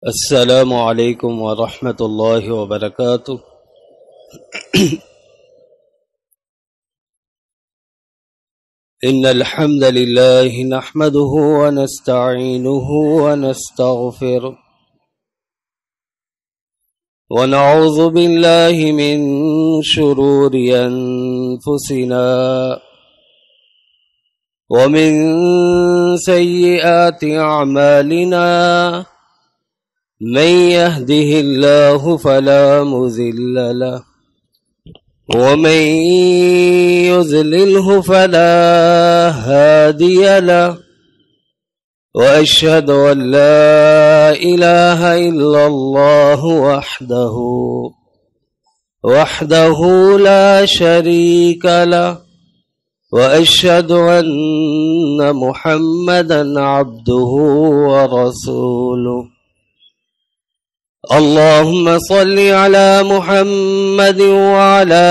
السلام علیکم ورحمۃ اللہ وبرکاتہ۔ ان الحمد للہ نحمده ونستعینه ونستغفره ونعوذ باللہ من شرور انفسنا ومن سیئات اعمالنا من يهده الله فلا مضل له ومن يضلله فلا هادي له وأشهد أن لا إله إلا الله وحده لا شريك له وأشهد أن محمدا عبده ورسوله۔ اللهم صل على محمد وعلى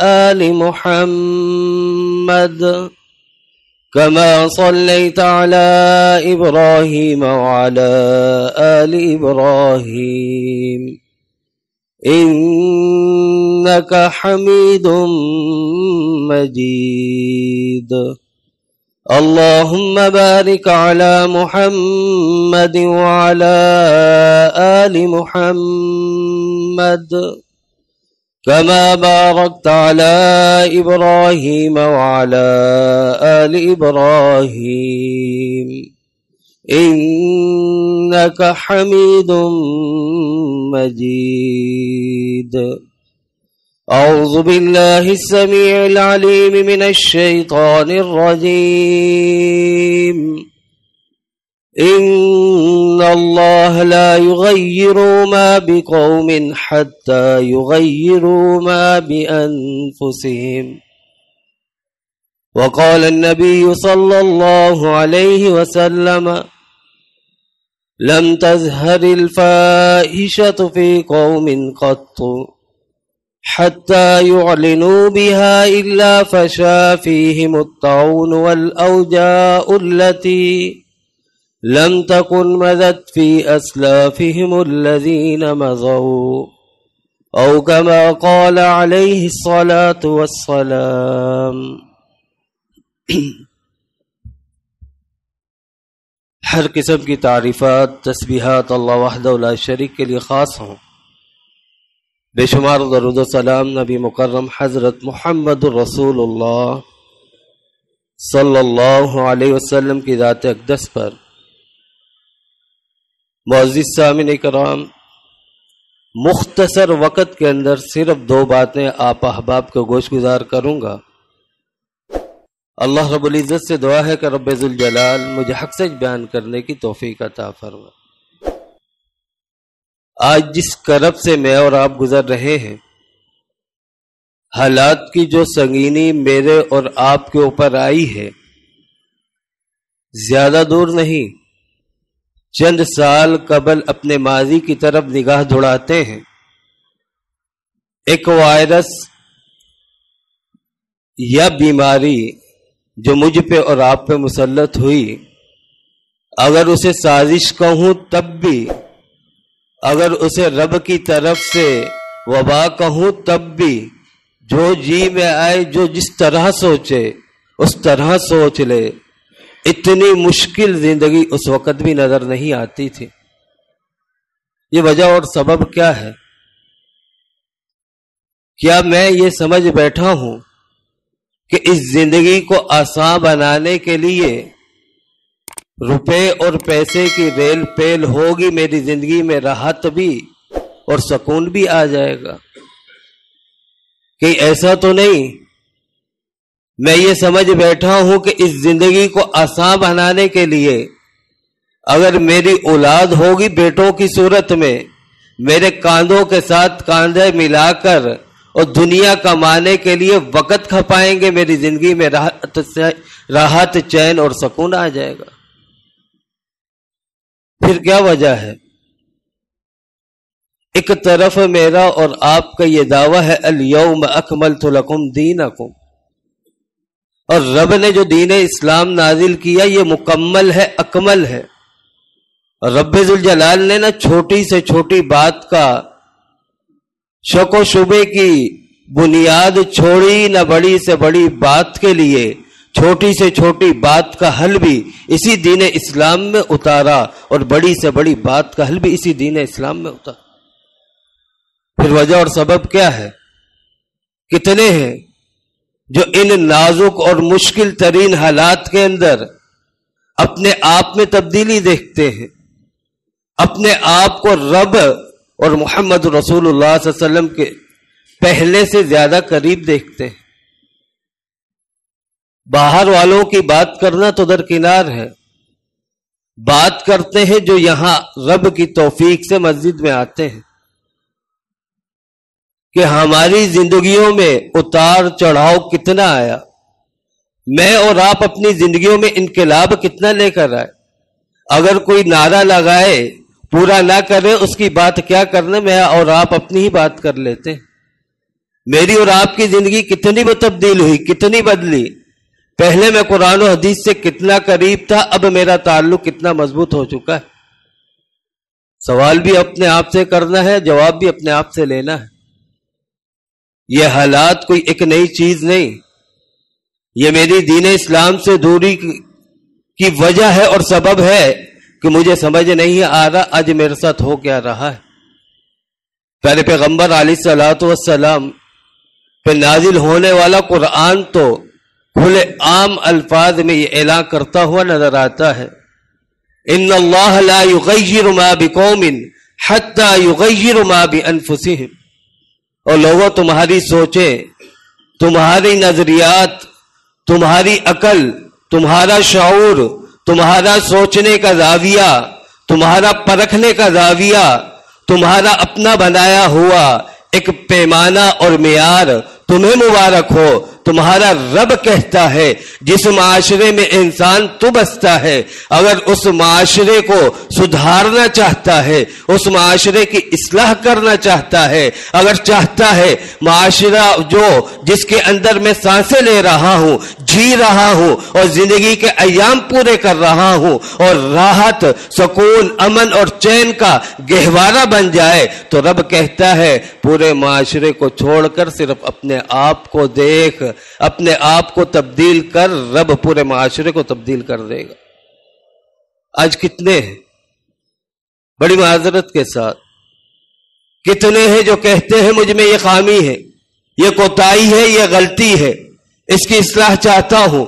آل محمد كما صليت على إبراهيم وعلى آل إبراهيم إنك حميد مجيد۔ اللهم بارك على محمد وعلى آل محمد كما باركت على إبراهيم وعلى آل إبراهيم إنك حميد مجيد۔ أعوذ بالله السميع العليم من الشيطان الرجيم۔ إن الله لا يغير ما بقوم حتى يغيروا ما بأنفسهم، وقال النبي صلى الله عليه وسلم: لم تظهر الفاحشة في قوم قط حتى يعلنوا بها إلا فشا فيهم الطاعون والأوجاع التي لم تكن مضت في أسلافهم الذين مضوا، أو كما قال عليه الصلاة والسلام۔ ہر قسم کی تعریفات تسبیحات اللہ وحدہ لا شریک کے لیے خاص ہوں۔ بے شمار درود و سلام نبی مکرم حضرت محمد الرسول اللہ صلی اللہ علیہ وسلم کی ذات اقدس پر۔ معزز سامعین کرام، مختصر وقت کے اندر صرف دو باتیں آپ احباب کو گوش گزار کروں گا۔ اللہ رب العزت سے دعا ہے کہ رب ذوالجلال مجھے حق سچ بیان کرنے کی توفیق عطا فرمائے۔ آج جس کرب سے میں اور آپ گزر رہے ہیں، حالات کی جو سنگینی میرے اور آپ کے اوپر آئی ہے، زیادہ دور نہیں، چند سال قبل اپنے ماضی کی طرف نگاہ دوڑاتے ہیں، ایک وائرس یا بیماری جو مجھ پہ اور آپ پہ مسلط ہوئی، اگر اسے سازش کہوں تب بھی، اگر اسے رب کی طرف سے وبا کہوں تب بھی، جو جی میں آئے، جو جس طرح سوچے اس طرح سوچ لے، اتنی مشکل زندگی اس وقت بھی نظر نہیں آتی تھی۔ یہ وجہ اور سبب کیا ہے؟ کیا میں یہ سمجھ بیٹھا ہوں کہ اس زندگی کو آسان بنانے کے لیے روپے اور پیسے کی ریل پیل ہوگی، میری زندگی میں راحت بھی اور سکون بھی آ جائے گا؟ کہ ایسا تو نہیں۔ میں یہ سمجھ بیٹھا ہوں کہ اس زندگی کو آسان بنانے کے لیے اگر میری اولاد ہوگی بیٹوں کی صورت میں، میرے کاندھوں کے ساتھ کاندھے ملا کر اور دنیا کمانے کے لیے وقت کھپائیں گے، میری زندگی میں راحت چین اور سکون آ جائے گا۔ پھر کیا وجہ ہے؟ ایک طرف میرا اور آپ کا یہ دعویٰ ہے الیوم اکملت لکم دینکم، اور رب نے جو دین اسلام نازل کیا یہ مکمل ہے، اکمل ہے، اور رب ذوالجلال نے نہ چھوٹی سے چھوٹی بات کا شک و شبے کی بنیاد چھوڑی، نہ بڑی سے بڑی بات کے لیے چھوٹی سے چھوٹی بات کا حل بھی اسی دین اسلام میں اتارا، اور بڑی سے بڑی بات کا حل بھی اسی دین اسلام میں اتارا۔ پھر وجہ اور سبب کیا ہے؟ کتنے ہیں جو ان نازک اور مشکل ترین حالات کے اندر اپنے آپ میں تبدیلی دیکھتے ہیں، اپنے آپ کو رب اور محمد رسول اللہ صلی اللہ علیہ وسلم کے پہلے سے زیادہ قریب دیکھتے ہیں۔ باہر والوں کی بات کرنا تو درکنار ہے، بات کرتے ہیں جو یہاں رب کی توفیق سے مسجد میں آتے ہیں کہ ہماری زندگیوں میں اتار چڑھاؤ کتنا آیا، میں اور آپ اپنی زندگیوں میں انقلاب کتنا لے کر آئے۔ اگر کوئی نعرہ لگائے پورا نہ کرے اس کی بات کیا کرنا، میں اور آپ اپنی ہی بات کر لیتے ہیں۔ میری اور آپ کی زندگی کتنی تبدیل ہوئی، کتنی بدلی۔ پہلے میں قرآن و حدیث سے کتنا قریب تھا، اب میرا تعلق کتنا مضبوط ہو چکا ہے۔ سوال بھی اپنے آپ سے کرنا ہے، جواب بھی اپنے آپ سے لینا ہے۔ یہ حالات کوئی ایک نئی چیز نہیں، یہ میری دین اسلام سے دوری کی وجہ ہے اور سبب ہے کہ مجھے سمجھ نہیں آ رہا آج میرے ساتھ ہو کیا رہا ہے۔ پیارے پیغمبر علیہ الصلوۃ والسلام پہ نازل ہونے والا قرآن تو کھلے عام الفاظ میں یہ اعلان کرتا ہوا نظر آتا ہے، ان اللہ لا یغیر ما بقوم حتی یغیر ما بانفسہم۔ اور لوگوں، تمہاری سوچیں، تمہاری نظریات، تمہاری عقل، تمہارا شعور، تمہارا سوچنے کا زاویہ، تمہارا پرکھنے کا زاویہ، تمہارا اپنا بنایا ہوا ایک پیمانہ اور معیار تمہیں مبارک ہو۔ تمہارا رب کہتا ہے جس معاشرے میں انسان تو بستا ہے، اگر اس معاشرے کو سدھارنا چاہتا ہے، اس معاشرے کی اصلاح کرنا چاہتا ہے، اگر چاہتا ہے معاشرہ جس کے اندر میں سانسیں لے رہا ہوں، جی رہا ہوں اور زندگی کے ایام پورے کر رہا ہوں اور راحت، سکون، امن اور چین کا گہوارہ بن جائے، تو رب کہتا ہے پورے معاشرے کو چھوڑ کر صرف اپنے آپ کو دیکھ، اپنے آپ کو تبدیل کر، رب پورے معاشرے کو تبدیل کر دے گا۔ آج کتنے ہیں، بڑی معذرت کے ساتھ، کتنے ہیں جو کہتے ہیں مجھ میں یہ خامی ہے، یہ کوتاہی ہے، یہ غلطی ہے، اس کی اصلاح چاہتا ہوں،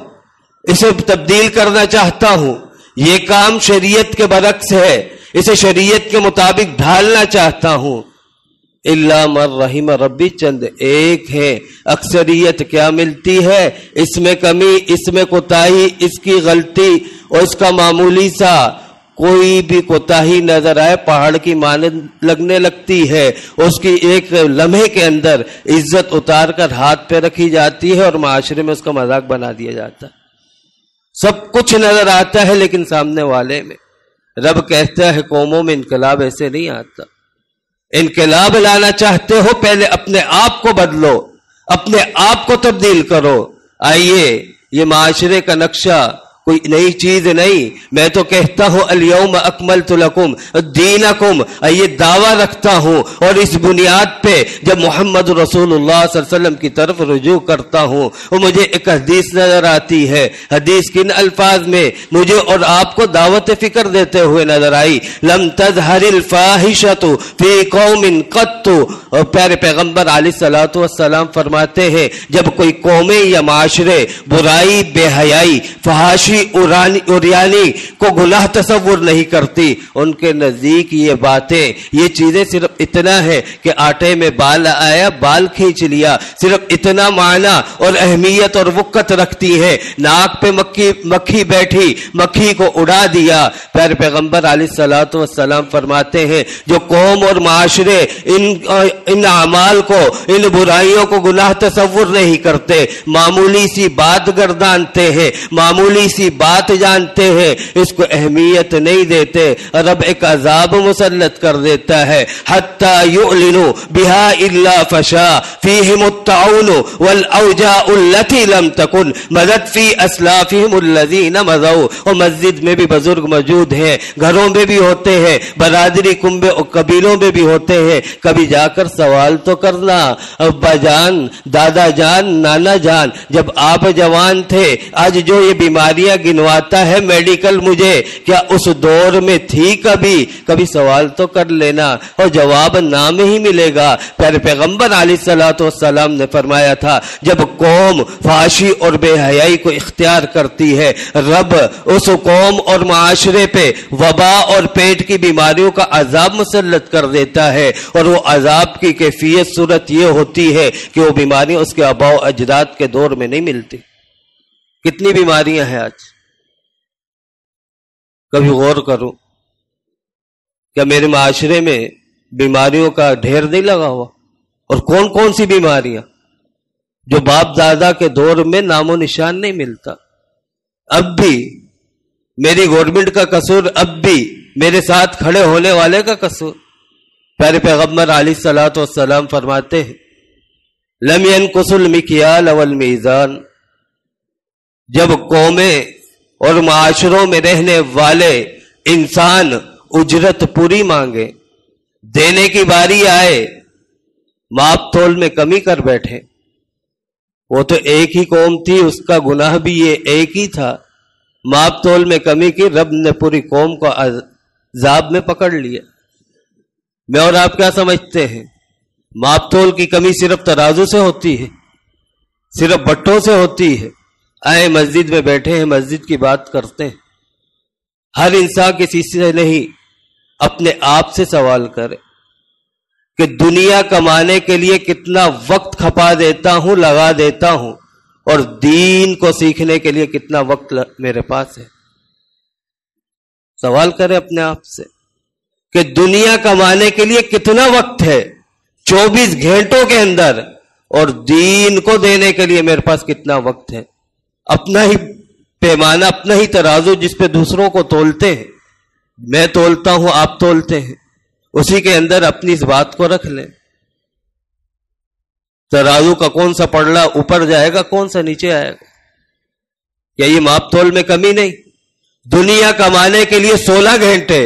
اسے تبدیل کرنا چاہتا ہوں، یہ کام شریعت کے برعکس ہے، اسے شریعت کے مطابق ڈھالنا چاہتا ہوں۔ الا من رحم ربی، چند ایک ہے، اکثریت کیا ملتی ہے، اس میں کمی، اس میں کوتاہی، اس کی غلطی اور اس کا معمولی سا کوئی بھی کوتاہی نظر آئے پہاڑ کی مانند لگنے لگتی ہے، اس کی ایک لمحے کے اندر عزت اتار کر ہاتھ پہ رکھی جاتی ہے اور معاشرے میں اس کا مذاق بنا دیا جاتا ہے۔ سب کچھ نظر آتا ہے لیکن سامنے والے میں۔ رب کہتا ہے قوموں میں انقلاب ایسے نہیں آتا۔ انقلاب لانا چاہتے ہو پہلے اپنے آپ کو بدلو، اپنے آپ کو تبدیل کرو۔ آئیے، یہ معاشرے کا نقشہ کوئی نئی چیز نہیں، میں تو کہتا ہوں الیوم اکملت لکم دینکم، یہ دعویٰ رکھتا ہوں اور اس بنیاد پہ جب محمد رسول اللہ صلی اللہ علیہ وسلم کی طرف رجوع کرتا ہوں، وہ مجھے ایک حدیث نظر آتی ہے۔ حدیث کن الفاظ میں مجھے اور آپ کو دعوت فکر دیتے ہوئے نظر آئی، لم تظہر الفاحشۃ فی قوم قط، اور پیارے پیغمبر علیہ الصلوۃ والسلام فرماتے ہیں جب کوئی قومیں یا معاشرے برائی، بے حیائی، فحاشی، اوریانی کو گناہ تصور نہیں کرتی، ان کے نزدیک یہ باتیں، یہ چیزیں صرف اتنا ہے کہ آٹے میں بال آیا، بال کھینچ لیا، صرف اتنا معنی اور اہمیت اور وقت رکھتی ہے۔ ناک پہ مکھی بیٹھی، مکھی کو اڑا دیا۔ پیارے پیغمبر علیہ الصلوۃ والسلام فرماتے ہیں جو قوم اور معاشرے ان اعمال کو، ان برائیوں کو گناہ تصور نہیں کرتے، معمولی سی بات گردانتے ہیں، معمولی سی کی بات جانتے ہیں اس کو اہمیت نہیں دیتے، رب ایک عذاب مسلط کر دیتا ہے. حتی یعلنوا بها الا فشا فیہم الطاعون والاوجاع التي لم تکن مدد فی اسلافہم الذین مضوا. اور مسجد میں بھی بزرگ موجود ہیں، گھروں میں بھی ہوتے ہیں، برادری کنبے اور قبیلوں میں بھی ہوتے ہیں. کبھی جا کر سوال تو کرنا، ابا جان، دادا جان، نانا جان، جب آپ جوان تھے آج جو یہ بیماریاں گنواتا ہے میڈیکل مجھے، کیا اس دور میں تھی؟ کبھی سوال تو کر لینا، اور جواب نام ہی ملے گا. پیارے پیغمبر علیہ الصلوۃ والسلام نے فرمایا تھا جب قوم فحاشی اور بے حیائی کو اختیار کرتی ہے رب اس قوم اور معاشرے پہ وبا اور پیٹ کی بیماریوں کا عذاب مسلط کر دیتا ہے، اور وہ عذاب کی کیفیت صورت یہ ہوتی ہے کہ وہ بیماریاں اس کے آباء و اجداد کے دور میں نہیں ملتی. کتنی بیماریاں ہیں آج، کبھی غور کرو کیا میرے معاشرے میں بیماریوں کا ڈھیر نہیں لگا ہوا؟ اور کون کون سی بیماریاں جو باپ دادا کے دور میں نام و نشان نہیں ملتا. اب بھی میری گورنمنٹ کا قصور، اب بھی میرے ساتھ کھڑے ہونے والے کا قصور. پیارے پیغمبر علیہ الصلوۃ والسلام فرماتے ہیں لم ينقص المکیال والمیزان. جب قومیں اور معاشروں میں رہنے والے انسان اجرت پوری مانگے، دینے کی باری آئے، ماپ تول میں کمی کر بیٹھے. وہ تو ایک ہی قوم تھی، اس کا گناہ بھی یہ ایک ہی تھا، ماپ تول میں کمی کی، رب نے پوری قوم کو عذاب میں پکڑ لیا. میں اور آپ کیا سمجھتے ہیں ماپ تول کی کمی صرف ترازو سے ہوتی ہے، صرف بٹوں سے ہوتی ہے؟ آئے مسجد میں بیٹھے ہیں، مسجد کی بات کرتے ہیں. ہر انسان کسی سے نہیں اپنے آپ سے سوال کرے کہ دنیا کمانے کے لیے کتنا وقت کھپا دیتا ہوں، لگا دیتا ہوں، اور دین کو سیکھنے کے لیے کتنا وقت میرے پاس ہے. سوال کرے اپنے آپ سے کہ دنیا کمانے کے لیے کتنا وقت ہے 24 گھنٹوں کے اندر، اور دین کو دینے کے لیے میرے پاس کتنا وقت ہے. اپنا ہی پیمانہ، اپنا ہی ترازو جس پہ دوسروں کو تولتے ہیں، میں تولتا ہوں، آپ تولتے ہیں، اسی کے اندر اپنی اس بات کو رکھ لیں. ترازو کا کون سا پڑلا اوپر جائے گا، کون سا نیچے آئے گا؟ کیا یہ ماپ تول میں کمی نہیں؟ دنیا کمانے کے لیے 16 گھنٹے،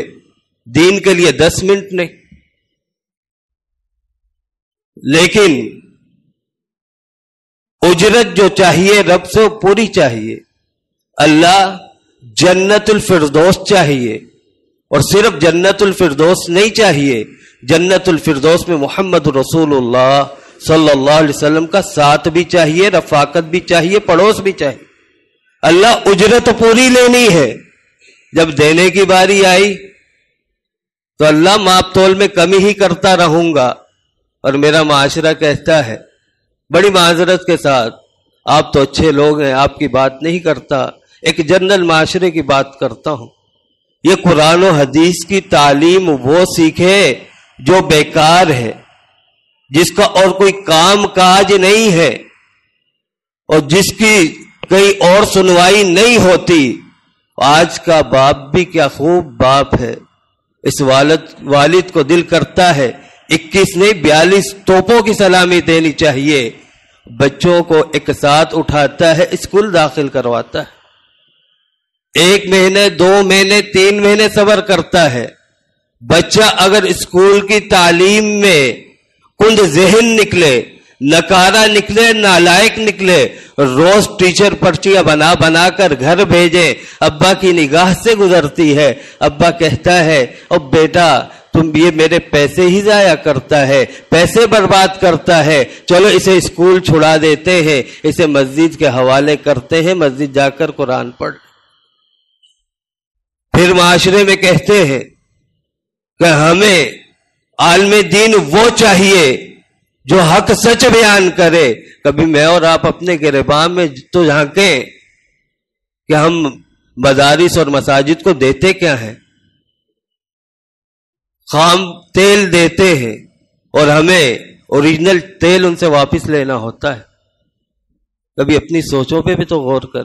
دین کے لیے 10 منٹ نہیں. لیکن اجرت جو چاہیے رب سے وہ پوری چاہیے. اللہ جنت الفردوس چاہیے، اور صرف جنت الفردوس نہیں چاہیے، جنت الفردوس میں محمد رسول اللہ صلی اللہ علیہ وسلم کا ساتھ بھی چاہیے، رفاقت بھی چاہیے، پڑوس بھی چاہیے. اللہ اجرت پوری لینی ہے. جب دینے کی باری آئی تو اللہ ماپ تول میں کمی ہی کرتا رہوں گا. اور میرا معاشرہ کہتا ہے بڑی معذرت کے ساتھ، آپ تو اچھے لوگ ہیں، آپ کی بات نہیں کرتا، ایک جنرل معاشرے کی بات کرتا ہوں. یہ قرآن و حدیث کی تعلیم وہ سیکھے جو بیکار ہے، جس کا اور کوئی کام کاج نہیں ہے، اور جس کی کہیں اور سنوائی نہیں ہوتی. آج کا باپ بھی کیا خوب باپ ہے. اس والد کو دل کرتا ہے 21 نہیں 42 توپوں کی سلامی دینی چاہیے. بچوں کو ایک ساتھ اٹھاتا ہے، اسکول داخل کرواتا ہے، 1 مہینے 2 مہینے 3 مہینے صبر کرتا ہے. بچہ اگر اسکول کی تعلیم میں کند ذہن نکلے، نکارا نکلے، نالائق نکلے، روز ٹیچر پرچیاں بنا بنا کر گھر بھیجے، ابا کی نگاہ سے گزرتی ہے، ابا کہتا ہے او بیٹا تم یہ میرے پیسے ہی ضائع کرتا ہے، پیسے برباد کرتا ہے، چلو اسے اسکول چھڑا دیتے ہیں، اسے مسجد کے حوالے کرتے ہیں، مسجد جا کر قرآن پڑھ. پھر معاشرے میں کہتے ہیں کہ ہمیں عالم دین وہ چاہیے جو حق سچ بیان کرے. کبھی میں اور آپ اپنے گریبان میں تو جھانکیں کہ ہم مدارس اور مساجد کو دیتے کیا ہیں؟ خام تیل دیتے ہیں، اور ہمیں اوریجنل تیل ان سے واپس لینا ہوتا ہے. کبھی اپنی سوچوں پہ بھی تو غور کر.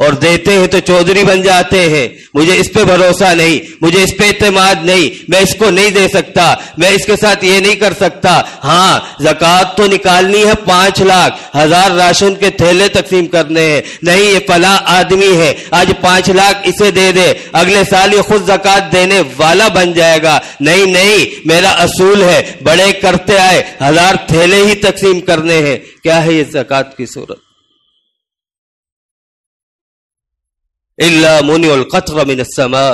اور دیتے ہیں تو چودھری بن جاتے ہیں. مجھے اس پہ بھروسہ نہیں, مجھے اس پہ اعتماد نہیں, میں اس کو نہیں دے سکتا, میں اس کے ساتھ یہ نہیں کر سکتا. ہاں زکوٰۃ تو نکالنی ہے, 5 لاکھ 1000 راشن کے تھیلے تقسیم کرنے ہیں. نہیں یہ فلاں آدمی ہے, آج 5 لاکھ اسے دے دے, اگلے سال یہ خود زکوٰۃ دینے والا بن جائے گا. نہیں نہیں, میرا اصول ہے بڑے کرتے آئے, 1000 تھیلے ہی تقسیم کرنے ہیں. کیا ہے یہ زکوٰۃ کی صورت؟ الا منع القطر من السماء.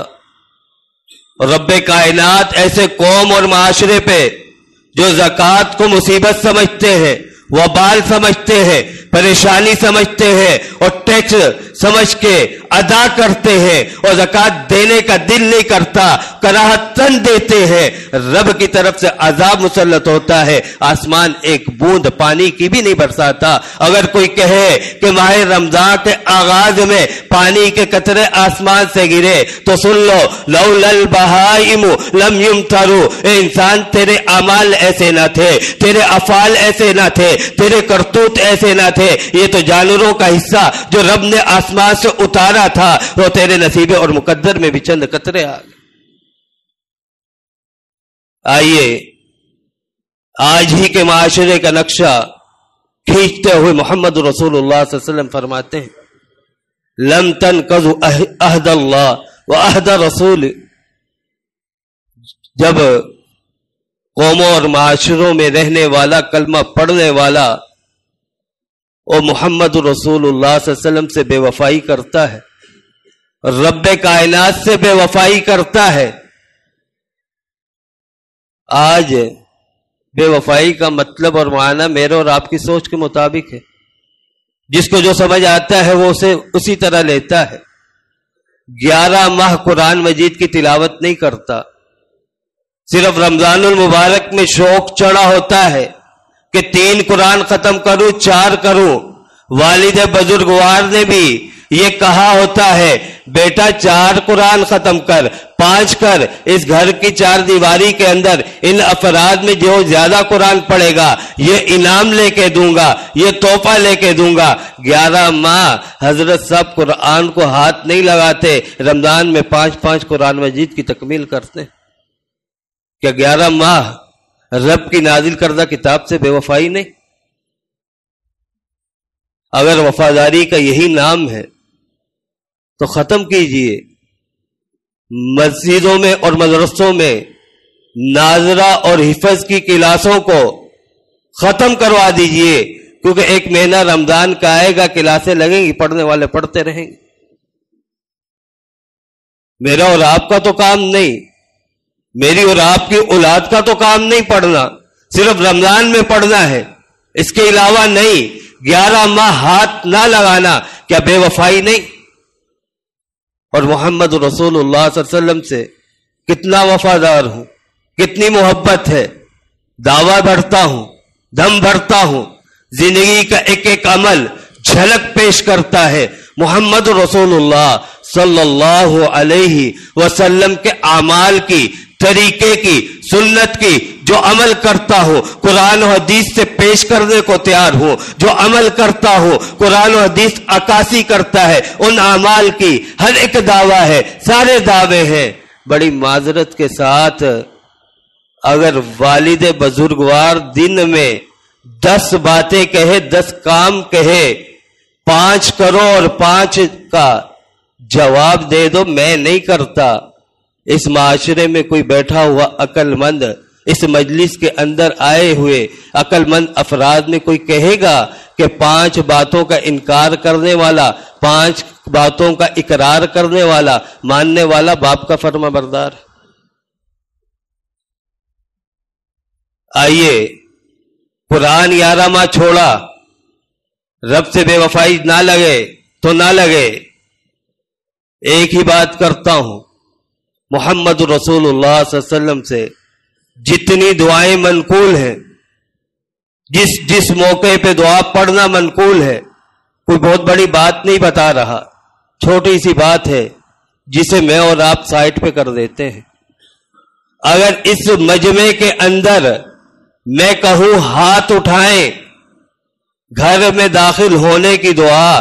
رب کائنات ایسے قوم اور معاشرے پہ جو زکوٰۃ کو مصیبت سمجھتے ہیں, وبال سمجھتے ہیں, پریشانی سمجھتے ہیں اور ٹیکس سمجھ کے ادا کرتے ہیں اور زکوٰۃ دینے کا دل نہیں کرتا, کراہتن دیتے ہیں, رب کی طرف سے عذاب مسلط ہوتا ہے. آسمان ایک بوند پانی کی بھی نہیں برساتا. اگر کوئی کہے کہ ماہ رمضان کے آغاز میں پانی کے قطرے آسمان سے گرے تو سن لو, لولا البہائم لم یمطروا. اے انسان, تیرے اعمال ایسے نہ تھے, تیرے افعال ایسے نہ تھے, تیرے کرتوت ایسے نہ تھے, یہ تو جانوروں کا حصہ جو رب نے آسمان سے اتارا تھا وہ تیرے نصیبے اور مقدر میں بھی چند قطرے آ گئے. آئیے آج ہی کے معاشرے کا نقشہ کھینچتے ہوئے محمد رسول اللہ صلی اللہ علیہ وسلم فرماتے ہیں, لم تنقضوا عہد اللہ وعہد رسول. جب قوموں اور معاشروں میں رہنے والا, کلمہ پڑھنے والا اور محمد رسول اللہ صلی اللہ علیہ وسلم سے بے وفائی کرتا ہے, رب کائنات سے بے وفائی کرتا ہے. آج بے وفائی کا مطلب اور معنی میرے اور آپ کی سوچ کے مطابق ہے. جس کو جو سمجھ آتا ہے وہ اسے اسی طرح لیتا ہے. 11 ماہ قرآن مجید کی تلاوت نہیں کرتا, صرف رمضان المبارک میں شوق چڑھا ہوتا ہے کہ 3 قرآن ختم کروں, 4 کروں. والد بزرگوار نے بھی یہ کہا ہوتا ہے, بیٹا 4 قرآن ختم کر, 5 کر. اس گھر کی 4 دیواری کے اندر ان افراد میں جو زیادہ قرآن پڑھے گا یہ انعام لے کے دوں گا, یہ تحفہ لے کے دوں گا. 11 ماہ حضرت صاحب قرآن کو ہاتھ نہیں لگاتے, رمضان میں 5 قرآن مجید کی تکمیل کرتے ہیں. کیا 11 ماہ رب کی نازل کردہ کتاب سے بے وفائی نہیں؟ اگر وفاداری کا یہی نام ہے تو ختم کیجئے. مسجدوں میں اور مدرسوں میں ناظرہ اور حفظ کی کلاسوں کو ختم کروا دیجئے, کیونکہ 1 مہینہ رمضان کا آئے گا, کلاسیں لگیں گی, پڑھنے والے پڑھتے رہیں گے. میرا اور آپ کا تو کام نہیں, میری اور آپ کی اولاد کا تو کام نہیں پڑھنا, صرف رمضان میں پڑھنا ہے, اس کے علاوہ نہیں. 11 ماہ ہاتھ نہ لگانا, کیا بے وفائی نہیں؟ اور محمد رسول اللہ صلی اللہ علیہ وسلم سے کتنا وفادار ہوں, کتنی محبت ہے. دعویٰ بھرتا ہوں, دم بھرتا ہوں, زندگی کا ایک ایک عمل جھلک پیش کرتا ہے محمد رسول اللہ صلی اللہ علیہ وسلم کے اعمال کی, طریقے کی, سنت کی. جو عمل کرتا ہوں قرآن و حدیث سے پیش کرنے کو تیار ہوں, جو عمل کرتا ہوں قرآن و حدیث عکاسی کرتا ہے ان اعمال کی. ہر ایک دعویٰ ہے, سارے دعوے ہیں. بڑی معذرت کے ساتھ اگر والد بزرگوار دن میں 10 باتیں کہے, 10 کام کہے, 5 کرو اور 5 کا جواب دے دو میں نہیں کرتا, اس معاشرے میں کوئی بیٹھا ہوا عقل مند, اس مجلس کے اندر آئے ہوئے عقل مند افراد میں کوئی کہے گا کہ 5 باتوں کا انکار کرنے والا, 5 باتوں کا اقرار کرنے والا, ماننے والا باپ کا فرما بردار ہے؟ آئیے قرآن 11 ماہ چھوڑا, رب سے بے وفائی نہ لگے تو نہ لگے. ایک ہی بات کرتا ہوں, محمد رسول اللہ صلی اللہ علیہ وسلم سے جتنی دعائیں منقول ہیں, جس موقع پہ دعا پڑھنا منقول ہے, کوئی بہت بڑی بات نہیں بتا رہا, چھوٹی سی بات ہے جسے میں اور آپ سائٹ پہ کر دیتے ہیں. اگر اس مجمع کے اندر میں کہوں ہاتھ اٹھائیں گھر میں داخل ہونے کی دعا,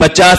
50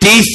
30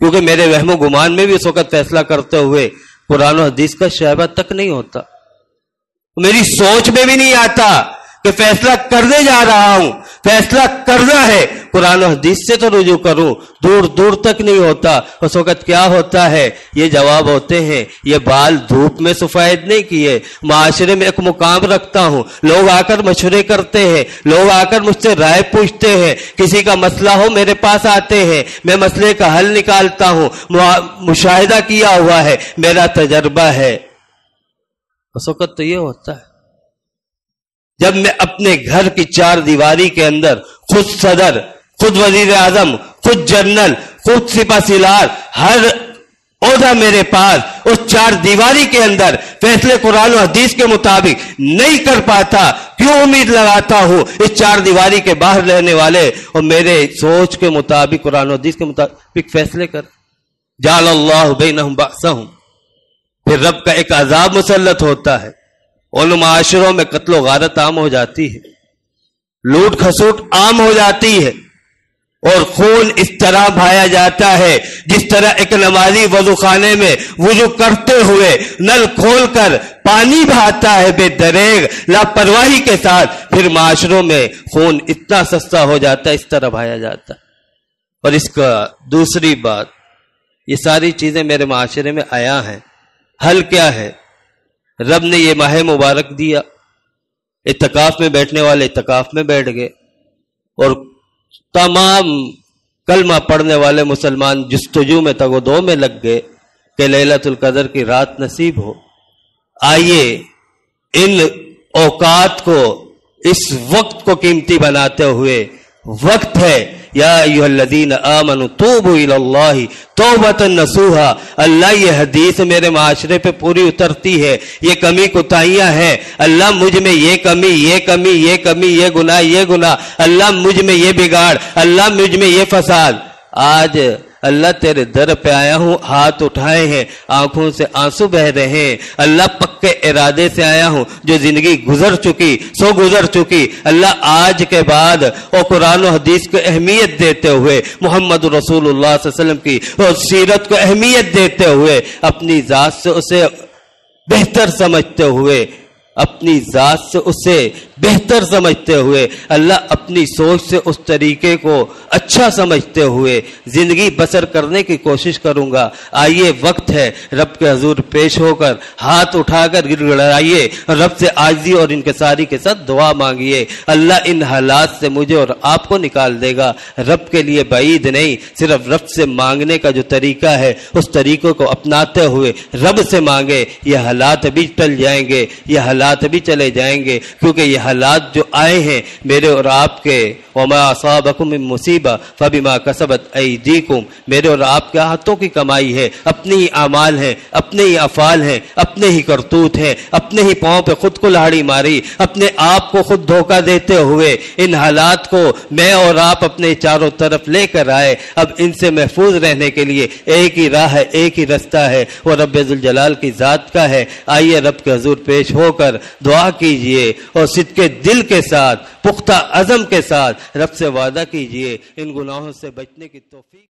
کیونکہ میرے وہم و گمان میں بھی اس وقت فیصلہ کرتے ہوئے قرآن و حدیث کا شائبہ تک نہیں ہوتا، میری سوچ میں بھی نہیں آتا کہ فیصلہ کرنے جا رہا ہوں، فیصلہ کرنا ہے قرآن و حدیث سے تو رجوع کروں، دور دور تک نہیں ہوتا۔ اس وقت کیا ہوتا ہے، یہ جواب ہوتے ہیں، یہ بال دھوپ میں سفید نہیں کیے، معاشرے میں ایک مقام رکھتا ہوں، لوگ آ کر مشورے کرتے ہیں، لوگ آ کر مجھ سے رائے پوچھتے ہیں، کسی کا مسئلہ ہو میرے پاس آتے ہیں، میں مسئلے کا حل نکالتا ہوں، مشاہدہ کیا ہوا ہے، میرا تجربہ ہے۔ اس وقت تو یہ ہوتا ہے جب میں اپنے گھر کی چار دیواری کے اندر خود صدر، خود وزیر اعظم، خود جنرل، خود سپہ سالار، ہر عہدہ میرے پاس، اس چار دیواری کے اندر فیصلے قرآن و حدیث کے مطابق نہیں کر پاتا، کیوں امید لگاتا ہوں اس چار دیواری کے باہر رہنے والے اور میرے سوچ کے مطابق قرآن و حدیث کے مطابق فیصلے کر۔ جعل اللہ بینہم بأسہم، پھر رب کا ایک عذاب مسلط ہوتا ہے، ان معاشروں میں قتل و غارت عام ہو جاتی ہے، لوٹ کھسوٹ عام ہو جاتی ہے، اور خون اس طرح بہایا جاتا ہے جس طرح ایک نمازی وضو خانے میں وضو کرتے ہوئے نل کھول کر پانی بہاتا ہے بے دریغ لاپرواہی کے ساتھ، پھر معاشروں میں خون اتنا سستا ہو جاتا ہے، اس طرح بہایا جاتا ہے۔ اور اس کا دوسری بات، یہ ساری چیزیں میرے معاشرے میں آیا ہیں، حل کیا ہے؟ رب نے یہ ماہ مبارک دیا، اعتکاف میں بیٹھنے والے اعتکاف میں بیٹھ گئے، اور تمام کلمہ پڑھنے والے مسلمان جستجو میں تگودو میں لگ گئے کہ لیلۃ القدر کی رات نصیب ہو۔ آئیے ان اوقات کو، اس وقت کو قیمتی بناتے ہوئے، وقت ہے یا ایھا الذین آمنوا توبوا الی اللہ توبۃ نصوحا، اللہ یہ حدیث میرے معاشرے پہ پوری اترتی ہے، یہ کمی کوتاہیاں ہیں، اللہ مجھ میں یہ کمی، یہ کمی، یہ کمی، یہ گناہ، یہ گناہ، اللہ مجھ میں یہ بگاڑ، اللہ مجھ میں یہ فساد۔ آج اللہ تیرے در پہ آیا ہوں، ہاتھ اٹھائے ہیں، آنکھوں سے آنسو بہ رہے ہیں، اللہ پکے ارادے سے آیا ہوں، جو زندگی گزر چکی سو گزر چکی، اللہ آج کے بعد اور قرآن و حدیث کو اہمیت دیتے ہوئے، محمد رسول اللہ صلی اللہ علیہ وسلم کی اور سیرت کو اہمیت دیتے ہوئے، اپنی ذات سے اسے بہتر سمجھتے ہوئے، اپنی ذات سے اسے بہتر سمجھتے ہوئے، اللہ اپنی سوچ سے اس طریقے کو اچھا سمجھتے ہوئے زندگی بسر کرنے کی کوشش کروں گا۔ آئیے وقت ہے رب کے حضور پیش ہو کر ہاتھ اٹھا کر گڑ گڑائیے، رب سے عاجزی اور انکساری کے ساتھ دعا مانگیے، اللہ ان حالات سے مجھے اور آپ کو نکال دے گا۔ رب کے لیے بعید نہیں، صرف رب سے مانگنے کا جو طریقہ ہے اس طریقے کو اپناتے ہوئے رب سے مانگے، یہ حالات بھی ٹل جائیں گے، یہ حالات بھی چلے جائیں گے، کیونکہ یہ حالات جو آئے ہیں میرے اور آپ کے، وما اصابکم من مصیبہ فبما کسبت ایدیکم، میرے اور آپ کے ہاتھوں کی کمائی ہے، اپنے ہی اعمال ہیں، اپنے ہی افعال ہیں، اپنے ہی کرتوت ہیں، اپنے ہی پاؤں پہ خود کو لاڑی ماری، اپنے آپ کو خود دھوکہ دیتے ہوئے ان حالات کو میں اور آپ اپنے چاروں طرف لے کر آئے۔ اب ان سے محفوظ رہنے کے لیے ایک ہی راہ ہے، ایک ہی رستہ ہے، وہ رب ذوالجلال کی ذات کا ہے۔ آئیے رب کے حضور پیش ہو کر دعا کیجئے اور صدق دل کے ساتھ، پختہ عزم کے ساتھ رب سے وعدہ کیجئے ان گناہوں سے بچنے کی توفیق